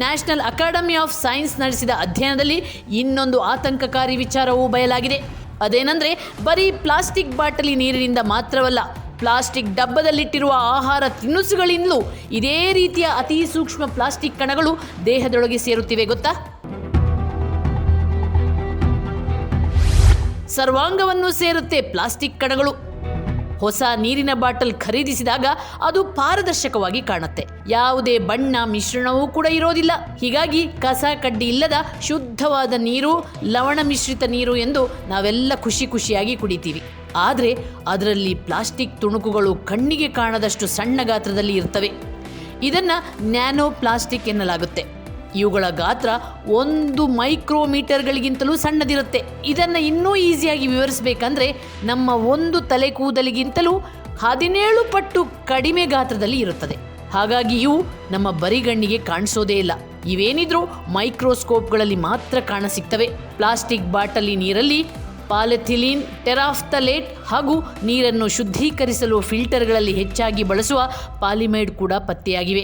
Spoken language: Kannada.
ನ್ಯಾಷನಲ್ ಅಕಾಡೆಮಿ ಆಫ್ ಸೈನ್ಸ್ ನಡೆಸಿದ ಅಧ್ಯಯನದಲ್ಲಿ ಇನ್ನೊಂದು ಆತಂಕಕಾರಿ ವಿಚಾರವೂ ಬಯಲಾಗಿದೆ. ಅದೇನೆಂದರೆ ಬರೀ ಪ್ಲಾಸ್ಟಿಕ್ ಬಾಟಲಿ ನೀರಿನಿಂದ ಮಾತ್ರವಲ್ಲ, ಪ್ಲಾಸ್ಟಿಕ್ ಡಬ್ಬದಲ್ಲಿಟ್ಟಿರುವ ಆಹಾರ ತಿನಿಸುಗಳಿಂದಲೂ ಇದೇ ರೀತಿಯ ಅತಿ ಸೂಕ್ಷ್ಮ ಪ್ಲಾಸ್ಟಿಕ್ ಕಣಗಳು ದೇಹದೊಳಗೆ ಸೇರುತ್ತಿವೆ ಗೊತ್ತಾ? ಸರ್ವಾಂಗವನ್ನು ಸೇರುತ್ತೆ ಪ್ಲಾಸ್ಟಿಕ್ ಕಣಗಳು. ಹೊಸ ನೀರಿನ ಬಾಟಲ್ ಖರೀದಿಸಿದಾಗ ಅದು ಪಾರದರ್ಶಕವಾಗಿ ಕಾಣುತ್ತೆ. ಯಾವುದೇ ಬಣ್ಣ ಮಿಶ್ರಣವೂ ಕೂಡ ಇರೋದಿಲ್ಲ. ಹೀಗಾಗಿ ಕಸ ಕಡ್ಡಿ ಇಲ್ಲದ ಶುದ್ಧವಾದ ನೀರು, ಲವಣ ಮಿಶ್ರಿತ ನೀರು ಎಂದು ನಾವೆಲ್ಲ ಖುಷಿಯಾಗಿ ಕುಡಿತೀವಿ. ಆದರೆ ಅದರಲ್ಲಿ ಪ್ಲಾಸ್ಟಿಕ್ ತುಣುಕುಗಳು ಕಣ್ಣಿಗೆ ಕಾಣದಷ್ಟು ಸಣ್ಣ ಗಾತ್ರದಲ್ಲಿ ಇರ್ತವೆ. ಇದನ್ನು ನ್ಯಾನೋ ಪ್ಲಾಸ್ಟಿಕ್ ಎನ್ನಲಾಗುತ್ತೆ. ಇವುಗಳ ಗಾತ್ರ 1 ಮೈಕ್ರೋಮೀಟರ್ಗಳಿಗಿಂತಲೂ ಸಣ್ಣದಿರುತ್ತೆ. ಇದನ್ನು ಇನ್ನೂ ಈಸಿಯಾಗಿ ವಿವರಿಸಬೇಕಂದ್ರೆ ನಮ್ಮ ಒಂದು ತಲೆ ಕೂದಲಿಗಿಂತಲೂ 17 ಪಟ್ಟು ಕಡಿಮೆ ಗಾತ್ರದಲ್ಲಿ ಇರುತ್ತದೆ. ಹಾಗಾಗಿ ಇವು ನಮ್ಮ ಬರಿಗಣ್ಣಿಗೆ ಕಾಣಿಸೋದೇ ಇಲ್ಲ. ಇವೇನಿದ್ರೂ ಮೈಕ್ರೋಸ್ಕೋಪ್ಗಳಲ್ಲಿ ಮಾತ್ರ ಕಾಣಸಿಗ್ತವೆ. ಪ್ಲಾಸ್ಟಿಕ್ ಬಾಟಲಿ ನೀರಲ್ಲಿ ಪಾಲಿಥಿಲೀನ್, ಟೆರಾಫ್ಥಲೇಟ್ ಹಾಗೂ ನೀರನ್ನು ಶುದ್ಧೀಕರಿಸಲು ಫಿಲ್ಟರ್ಗಳಲ್ಲಿ ಹೆಚ್ಚಾಗಿ ಬಳಸುವ ಪಾಲಿಮೈಡ್ ಕೂಡ ಪತ್ತೆಯಾಗಿವೆ.